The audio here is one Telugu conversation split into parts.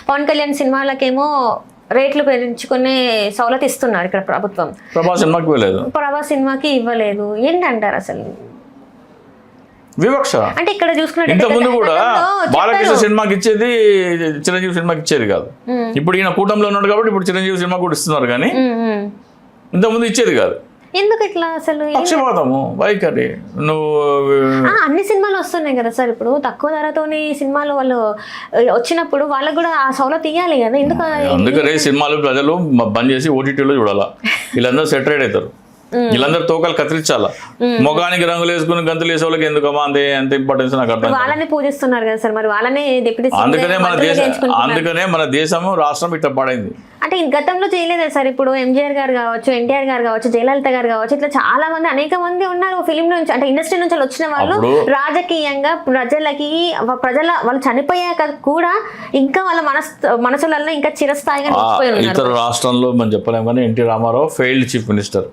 పవన్ కళ్యాణ్ సినిమాలకేమో రేట్లు పెంచుకునే సౌలత్ ఇస్తున్నారు ఇక్కడ ప్రభుత్వం, ప్రభాస్ సినిమాకి ఇవ్వలేదు. ఏంటంటారు అసలు వివక్ష? అంటే ఇక్కడ చూసుకున్నట్టు ఇంతకుముందు కూడా బాలకృష్ణ సినిమాకి ఇచ్చేది చిరంజీవి సినిమాకి ఇచ్చేది కాదు. ఇప్పుడు ఈయన కూటమిలో ఉన్నాడు కాబట్టి ఇప్పుడు చిరంజీవి సినిమా కూడా ఇస్తున్నారు, కానీ ఇంతకుముందు ఇచ్చేది కాదు. ఎందుకు ఇట్లా అసలు పక్షపాతము, వైఖరి. నువ్వు అన్ని సినిమాలు వస్తున్నాయి కదా సార్, ఇప్పుడు తక్కువ ధరతోని సినిమాలు వాళ్ళు వచ్చినప్పుడు వాళ్ళకు కూడా ఆ సౌలత్ ఇవ్వాలి కదా. ఎందుకు? అందుకనే సినిమాలు ప్రజలు బంద్ చేసి ఓటీటీలో చూడాలా. వీళ్ళందరూ సెటరేట్ అవుతారు, వీళ్ళందరూ తోకలు కత్తిరించాలా. మొగానికి రంగులు వేసుకుని గంతులు వేసే వాళ్ళకి ఎందుకు అంత ఇంపార్టెన్స్ నాకు అర్థం. వాళ్ళని పూజిస్తున్నారు కదా సార్, మరి వాళ్ళనే డిప్యూటీ. అందుకనే మన దేశము రాష్ట్రం ఇట్లా పడైంది. అంటే గతంలో చేయలేదా సార్? ఇప్పుడు ఎంజీఆర్ గారు కావచ్చు, ఎన్టీఆర్ గారు కావచ్చు, జయలలిత గారు కావచ్చు, ఇట్లా చాలా మంది అనేక మంది ఉన్నారు ఫిలిం నుంచి, అంటే ఇండస్ట్రీ నుంచి వచ్చిన వాళ్ళు. రాజకీయంగా వాళ్ళు చనిపోయాక కూడా ఇంకా వాళ్ళ మనసులలో ఇంకా చిరస్థాయిగా నిలిచిపోయి ఉన్నారు. ఇతర రాష్ట్రంలో మనం చెప్పలేము, కానీ NT Rama Rao failed chief minister.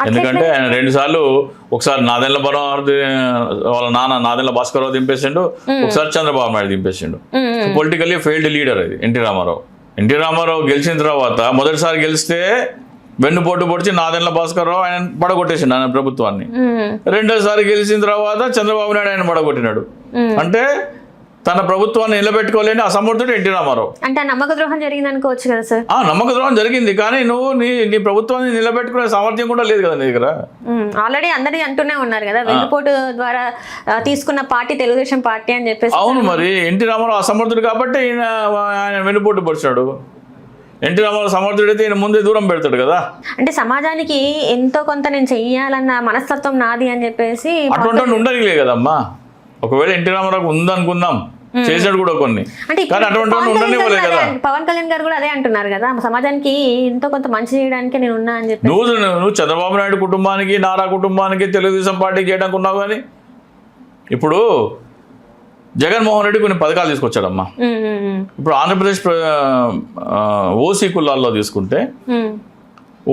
ఎందుకంటే ఆయన 2 సార్లు, ఒకసారి నాదెండ్ల వాళ్ళ నాన్న నాదెండ్ల భాస్కరరావు దింపేసిండు, ఒకసారి చంద్రబాబు నాయుడు దింపేసిండు. పొలిటికల్లీ ఫెయిల్డ్ లీడర్ అది ఎన్టీ రామారావు. ఎన్టీ రామారావు గెలిచిన తర్వాత మొదటిసారి గెలిస్తే వెన్నుపోటు పొడిచి నాదెండ్ల భాస్కరరావు ఆయన పడగొట్టేసిండు ఆయన ప్రభుత్వాన్ని. రెండోసారి గెలిచిన తర్వాత చంద్రబాబు నాయుడు ఆయన పడగొట్టినాడు. అంటే తన ప్రభుత్వాన్ని నిలబెట్టుకోలేని అసమర్థుడు ఎన్టీ రామారావు. అంటే నమ్మక ద్రోహం జరిగింది అనుకోవచ్చు కదా సార్? నమ్మక ద్రోహం జరిగింది, కానీ నువ్వు నీ ప్రభుత్వాన్ని నిలబెట్టుకునే సామర్థ్యం కూడా లేదు కదా నీ దగ్గర. ఆల్రెడీ అందరి అంటూనే ఉన్నారు కదా, వెన్నుపోటు ద్వారా తీసుకున్న పార్టీ తెలుగుదేశం పార్టీ అని చెప్పేసి. అవును, మరి ఎన్టీ రామారావు అసమర్థుడు కాబట్టి ఆయన వెన్నుపోటు పొడిచాడు. ఎన్టీ రామారావు సమర్థుడైతే ఈయన ముందే దూరం పెడతాడు కదా. అంటే సమాజానికి ఎంతో కొంత నేను చెయ్యాలన్న మనస్తత్వం నాది అని చెప్పేసి అటువంటి ఉండనిలే కదమ్మా. ఒకవేళ ఎన్టీ రామారావు ఉందనుకుందాం, చేసాడు కూడా కొన్ని, కానీ అటువంటి ఉండనివ్వలే కదా. పవన్ కళ్యాణ్ గారు కూడా అదే అంటున్నారు కదా, సమాజానికి ఎంతో కొంత మంచి చేయడానికి నేను ఉన్నా అని చెప్పి. నువ్వు చంద్రబాబు నాయుడు కుటుంబానికి, నారా కుటుంబానికి, తెలుగుదేశం పార్టీకి చేయడానికి ఉన్నావు. కానీ ఇప్పుడు జగన్మోహన్ రెడ్డి కొన్ని పథకాలు తీసుకొచ్చాడమ్మా. ఇప్పుడు ఆంధ్రప్రదేశ్ ఓసీ కులాల్లో తీసుకుంటే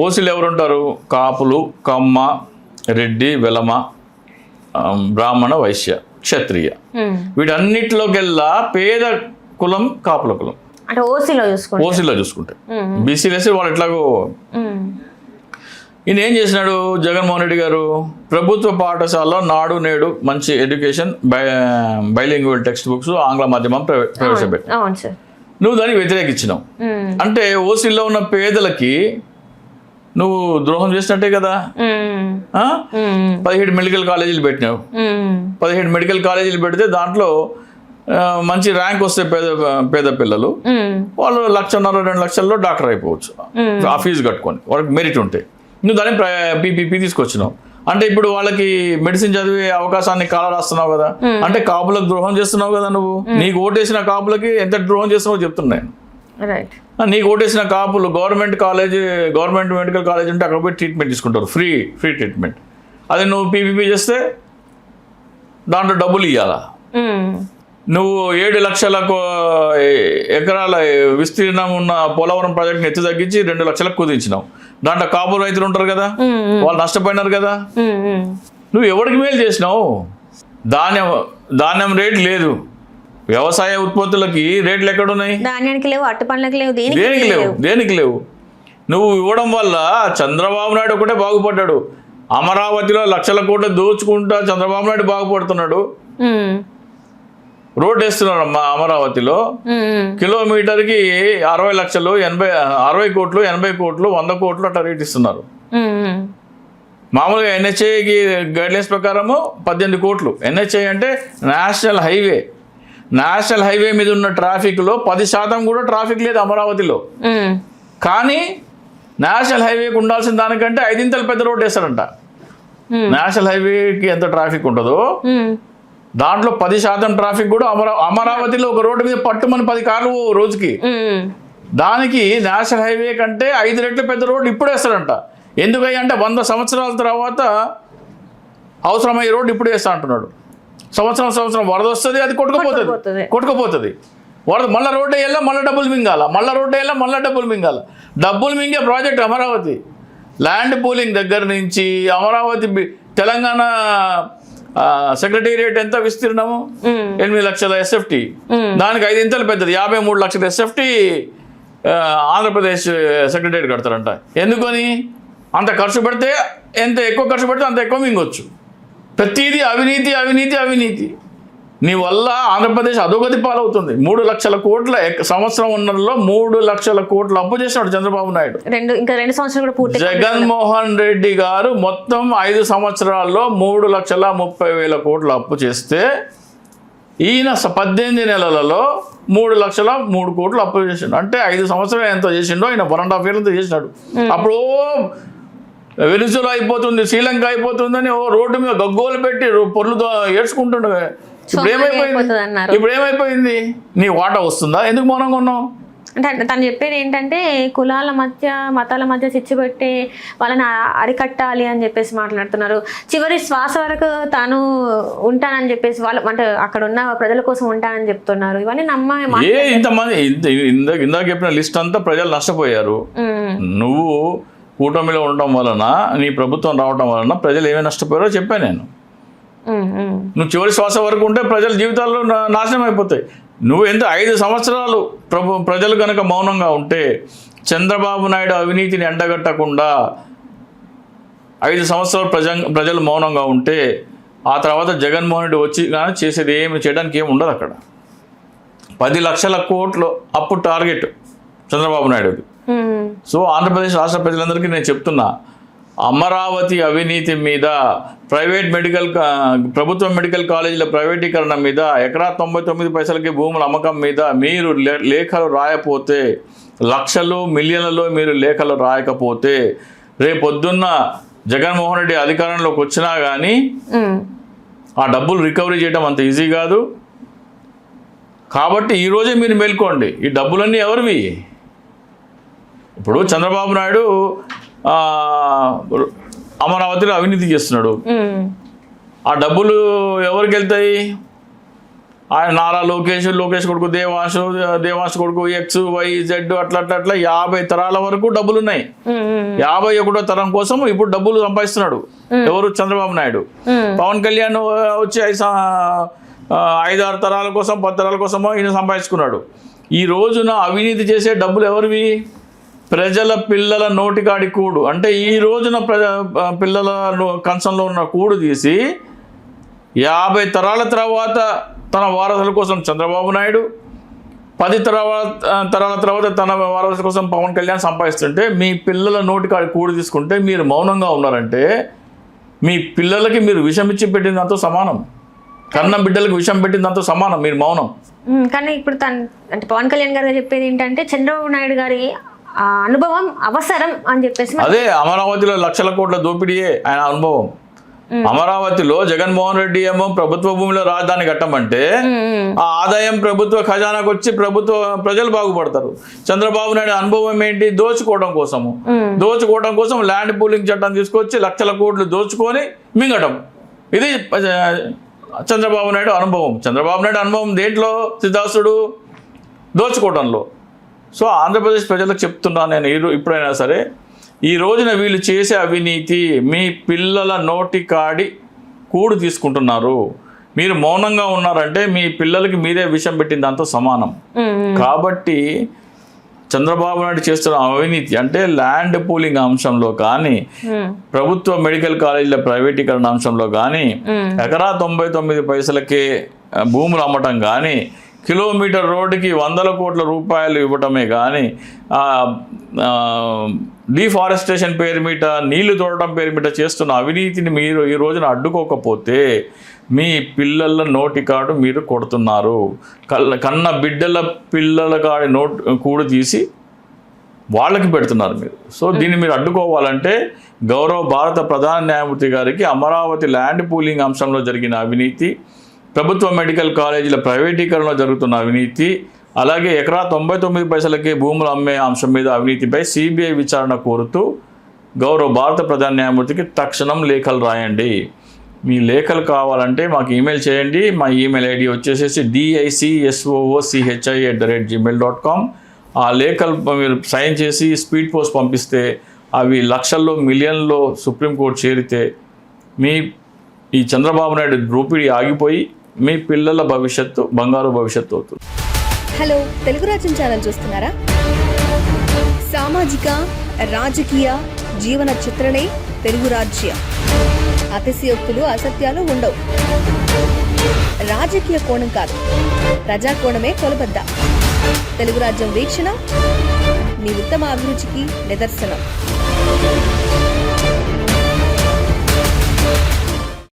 ఓసీలు ఎవరుంటారు? కాపులు, కమ్మ, రెడ్డి, వెలమ, బ్రాహ్మణ, వైశ్య, క్షత్రియ. వీటన్నిటిలోకెల్లా పేద కులం కాపుల కులం. అంటే ఓసీలో చూసుకుంటే బీసీలేసి వాళ్ళు ఎట్లాగో. ఈయన ఏం చేసినాడు జగన్మోహన్ రెడ్డి గారు? ప్రభుత్వ పాఠశాలలో నాడు నేడు మంచి ఎడ్యుకేషన్, బైలింగ్వల్ టెక్స్ట్ బుక్స్, ఆంగ్ల మాధ్యమం ప్రవేశపెట్టావు. నువ్వు దాన్ని వ్యతిరేకించినావు. అంటే ఓసీలో ఉన్న పేదలకి నువ్వు ద్రోహం చేసినట్టే కదా. 17 మెడికల్ కాలేజీలు పెట్టినావు. 17 మెడికల్ కాలేజీలు పెడితే దాంట్లో మంచి ర్యాంక్ వస్తే పేద పిల్లలు వాళ్ళు 1,50,000 2 లక్షల్లో డాక్టర్ అయిపోవచ్చు ఆ ఫీజు కట్టుకొని, వాళ్ళకి మెరిట్ ఉంటే. నువ్వు దాన్ని పీపీపీ తీసుకొచ్చినావు. అంటే ఇప్పుడు వాళ్ళకి మెడిసిన్ చదివే అవకాశాన్ని కాల రాస్తున్నావు కదా. అంటే కాపులకు ద్రోహం చేస్తున్నావు కదా నువ్వు. నీకు ఓటేసిన కాపులకి ఎంత ద్రోహం చేస్తున్నావు చెప్తున్నాను. నీకు ఓటేసిన కాపులు గవర్నమెంట్ మెడికల్ కాలేజ్ ఉంటే అక్కడ పోయి ట్రీట్మెంట్ తీసుకుంటారు, ఫ్రీ ట్రీట్మెంట్. అదే నువ్వు పీపీపీ చేస్తే దాంట్లో డబ్బులు ఇవ్వాలా. నువ్వు 7 లక్షల ఎకరాల విస్తీర్ణం ఉన్న పోలవరం ప్రాజెక్ట్ని ఎత్తి తగ్గించి 2 లక్షలకు కుదించినావు. దాంట్లో కాపు రైతులు ఉంటారు కదా, వాళ్ళు నష్టపోయినారు కదా. నువ్వు ఎవరికి మేలు చేసినావు? ధాన్యం రేట్ లేదు, వ్యవసాయ ఉత్పత్తులకి రేట్లు ఎక్కడున్నాయి? ధాన్యానికి లేవు, అట్టు పండ్లకు లేవు, దేనికి లేవు. నువ్వు ఇవ్వడం వల్ల చంద్రబాబు నాయుడు ఒకటే బాగుపడ్డాడు. అమరావతిలో లక్షల కోట్లు దోచుకుంటా చంద్రబాబు నాయుడు బాగుపడుతున్నాడు. రోడ్ వేస్తున్నారమ్మా అమరావతిలో, కిలోమీటర్కి 60 లక్షలు, 60 కోట్లు, 80 కోట్లు, 100 కోట్లు అట్లా రేట్ ఇస్తున్నారు. మామూలుగా ఎన్హెచ్ఐకి గైడ్లైన్స్ ప్రకారము 18 కోట్లు. ఎన్హెచ్ఐ అంటే నేషనల్ హైవే మీద ఉన్న ట్రాఫిక్లో 10% కూడా ట్రాఫిక్ లేదు అమరావతిలో. కానీ నేషనల్ హైవేకి ఉండాల్సిన దానికంటే 5 ఇంతలు పెద్ద రోడ్ వేస్తారంట. నేషనల్ హైవేకి ఎంత ట్రాఫిక్ ఉంటుందో దాంట్లో 10% ట్రాఫిక్ కూడా అమరావతిలో ఒక రోడ్డు మీద పట్టుమని 10 కార్లు రోజుకి. దానికి నేషనల్ హైవే కంటే 5 రెట్లు పెద్ద రోడ్డు ఇప్పుడు వేస్తారంట. ఎందుకంటే 100 సంవత్సరాల తర్వాత అవసరమయ్యే రోడ్డు ఇప్పుడు వేస్తా అంటున్నాడు. సంవత్సరం వరద వస్తుంది, అది కొట్టుకుపోతుంది. వరద మళ్ళీ రోడ్డు వేయాలా, మళ్ళీ డబ్బులు మింగాల. డబ్బులు మింగే ప్రాజెక్ట్ అమరావతి. ల్యాండ్ పూలింగ్ దగ్గర నుంచి అమరావతి తెలంగాణ సెక్రటేరియట్ ఎంత విస్తీర్ణము 8 లక్షల ఎస్ఎఫ్టీ, దానికి 5 ఇంతలు పెద్దది 53 లక్షల ఎస్ఎఫ్టీ ఆంధ్రప్రదేశ్ సెక్రటేరియట్ కడతారంట. ఎందుకని? అంత ఖర్చు పెడితే ఎంత ఎక్కువ ఖర్చు పెడితే అంత ఎక్కువ మింగొచ్చు. ప్రతిదీ అవినీతి అవినీతి అవినీతి. నీ వల్ల ఆంధ్రప్రదేశ్ అధోగతి పాలవుతుంది. 3 లక్షల కోట్ల సంవత్సరం ఉన్నలో 3 లక్షల కోట్ల అప్పు చేసినాడు చంద్రబాబు నాయుడు. ఇంకా 2 సంవత్సరాలు కూడా పూర్తి. జగన్మోహన్ రెడ్డి గారు మొత్తం 5 సంవత్సరాల్లో 3,30,000 కోట్ల అప్పు చేస్తే ఈయన 18 నెలలలో 3,03 కోట్లు అప్పు చేసిండు. అంటే 5 సంవత్సరాలు ఎంత చేసిండో ఆయన 1.5 years చేసినాడు. అప్పుడు వెనిజులా అయిపోతుంది, శ్రీలంక అయిపోతుందని రోడ్డు మీద గగ్గోలు పెట్టి పొర్లుతో ఏడ్చుకుంటుండే. ఇప్పుడు ఏమైపోయింది? నీ వాటా వస్తుందా? ఎందుకు మౌనంగా ఉన్నావు? అంటే తను చెప్పేది ఏంటంటే కులాల మధ్య మతాల మధ్య చిచ్చు పెట్టి వాళ్ళని అరికట్టాలి అని చెప్పేసి మాట్లాడుతున్నారు. చివరి శ్వాస వరకు తాను ఉంటానని చెప్పేసి వాళ్ళు అంటే అక్కడ ఉన్న ప్రజల కోసం ఉంటానని చెప్తున్నారు. ఇవన్నీ ఇంతమంది ఇందాక చెప్పిన లిస్ట్ అంతా ప్రజలు నష్టపోయారు. నువ్వు కూటమిలో ఉండటం వలన, నీ ప్రభుత్వం రావటం వలన ప్రజలు ఏమేమి నష్టపోయారో చెప్పాను నేను. నువ్వు చివరి శ్వాస వరకు ఉంటే ప్రజల జీవితాల్లో నాశనం అయిపోతాయి. నువ్వు ఎంత 5 సంవత్సరాలు ప్రజలు కనుక మౌనంగా ఉంటే, చంద్రబాబు నాయుడు అవినీతిని ఎండగట్టకుండా 5 సంవత్సరాలు ప్రజలు మౌనంగా ఉంటే, ఆ తర్వాత జగన్మోహన్ రెడ్డి వచ్చి కానీ చేసేది చేయడానికి ఏమి ఉండదు. అక్కడ 10 లక్షల కోట్లు అప్పు టార్గెట్ చంద్రబాబు నాయుడుది. సో ఆంధ్రప్రదేశ్ రాష్ట్ర ప్రజలందరికీ నేను చెప్తున్నా, అమరావతి అవినీతి మీద, ప్రభుత్వ మెడికల్ కాలేజీల ప్రైవేటీకరణ మీద, ఎకరా 99 పైసలకి భూముల అమ్మకం మీద మీరు లేఖలు రాయపోతే, లక్షలు మిలియన్లలో మీరు లేఖలు రాయకపోతే, రేపొద్దున్న జగన్మోహన్ రెడ్డి అధికారంలోకి వచ్చినా కానీ ఆ డబ్బులు రికవరీ చేయడం అంత ఈజీ కాదు. కాబట్టి ఈరోజే మీరు మేల్కోండి. ఈ డబ్బులన్నీ ఎవరివి? ఇప్పుడు చంద్రబాబు నాయుడు అమరావతిలో అవినీతి చేస్తున్నాడు. ఆ డబ్బులు ఎవరికి వెళ్తాయి? ఆయన నారా లోకేష్ కొడుకు దేవాంశ్ కొడుకు XYZ అట్లా 50 తరాల వరకు డబ్బులు ఉన్నాయి. 51వ తరం కోసం ఇప్పుడు డబ్బులు సంపాదిస్తున్నాడు. ఎవరు? చంద్రబాబు నాయుడు. పవన్ కళ్యాణ్ వచ్చి 5-6 తరాల కోసం 10 తరాల కోసమో ఈయన సంపాదించుకున్నాడు. ఈ రోజున అవినీతి చేసే డబ్బులు ఎవరివి? ప్రజల పిల్లల నోటికాడి కూడు. అంటే ఈ రోజున పిల్లల కంచంలో ఉన్న కూడు తీసి 50 తరాల తర్వాత తన వారసుల కోసం చంద్రబాబు నాయుడు, 10 తరాల తర్వాత తన వారసుల కోసం పవన్ కళ్యాణ్ సంపాదిస్తుంటే, మీ పిల్లల నోటికాడి కూడు తీసుకుంటే మీరు మౌనంగా ఉన్నారంటే, మీ పిల్లలకి మీరు విషం ఇచ్చి పెట్టినంత సమానం. కన్న బిడ్డలకు విషం పెట్టినంత సమానం మీరు మౌనం. కానీ ఇప్పుడు అంటే పవన్ కళ్యాణ్ గారు చెప్పేది ఏంటంటే చంద్రబాబు నాయుడు గారి అనుభవం అవసరం అని చెప్పేసి. అదే అమరావతిలో లక్షల కోట్ల దోపిడీయే ఆయన అనుభవం. అమరావతిలో జగన్మోహన్ రెడ్డి ఏమో ప్రభుత్వ భూమిలో రాజధాని కట్టమంటే ఆ ఆదాయం ప్రభుత్వ ఖజానాకు వచ్చి ప్రజలు బాగుపడతారు. చంద్రబాబు నాయుడు అనుభవం ఏంటి? దోచుకోవడం కోసం ల్యాండ్ పూలింగ్ చట్టం తీసుకొచ్చి లక్షల కోట్లు దోచుకొని మింగటం. ఇది చంద్రబాబు నాయుడు అనుభవం. దేంట్లో? సిద్ధాస్తుడు దోచుకోవడంలో. సో ఆంధ్రప్రదేశ్ ప్రజలకు చెప్తున్నా నేను, ఇప్పుడైనా సరే, ఈ రోజున వీళ్ళు చేసే అవినీతి మీ పిల్లల నోటి కాడి కూడు తీసుకుంటున్నారు. మీరు మౌనంగా ఉన్నారంటే మీ పిల్లలకి మీరే విషం పెట్టిన దాంతో సమానం. కాబట్టి చంద్రబాబు నాయుడు చేస్తున్న అవినీతి అంటే ల్యాండ్ పూలింగ్ అంశంలో కానీ, ప్రభుత్వ మెడికల్ కాలేజీల ప్రైవేటీకరణ అంశంలో కానీ, ఎకరా 99 పైసలకే భూములు అమ్మటం కానీ, కిలోమీటర్ రోడ్డుకి 100 కోట్ల రూపాయలు ఇవ్వటమే కానీ, డిఫారెస్టేషన్ పేరు మీద, నీళ్లు తోడటం పేరు మీద చేస్తున్న అవినీతిని మీరు ఈ రోజున అడ్డుకోకపోతే మీ పిల్లల నోటికాడు మీరు కొడుతున్నారు. కన్న బిడ్డల పిల్లల కాడి కూడు తీసి వాళ్ళకి పెడుతున్నారు మీరు. సో దీన్ని మీరు అడ్డుకోవాలంటే గౌరవ భారత ప్రధాన న్యాయమూర్తి గారికి అమరావతి ల్యాండ్ పూలింగ్ అంశంలో జరిగిన అవినీతి, ప్రభుత్వ మెడికల్ కాలేజీల ప్రైవేటీకరణలో జరుగుతున్న అవినీతి, అలాగే ఎకరా 99 పైసలకే భూములు అమ్మే అంశం మీద అవినీతిపై CBI విచారణ కోరుతూ గౌరవ భారత ప్రధాన న్యాయమూర్తికి తక్షణం లేఖలు రాయండి. మీ లేఖలు కావాలంటే మాకు ఈమెయిల్ చేయండి. మా ఈమెయిల్ ఐడి వచ్చేసేసి dicsochi@gmail.com. ఆ లేఖలు మీరు సైన్ చేసి స్పీడ్ పోస్ట్ పంపిస్తే అవి లక్షల్లో మిలియన్లో సుప్రీంకోర్టు చేరితే మీ ఈ చంద్రబాబు నాయుడు దోపిడీ ఆగిపోయి మీ పిల్లల భవిష్యత్తు బంగారు భవిష్యత్తు అవుతుంది. హలో, తెలుగు రాజ్యం ఛానల్ చూస్తున్నారా? సామాజిక, రాజకీయ, జీవన చిత్రణే తెలుగు రాజ్యం. అతిశయోక్తులు, అసత్యాలు ఉండవు. రాజకీయ కోణం కాదు, ప్రజా కోణమే కొలబద్ద. తెలుగు రాజ్యం వీక్షణ మీ ఉత్తమ అభిరుచికి నిదర్శనం.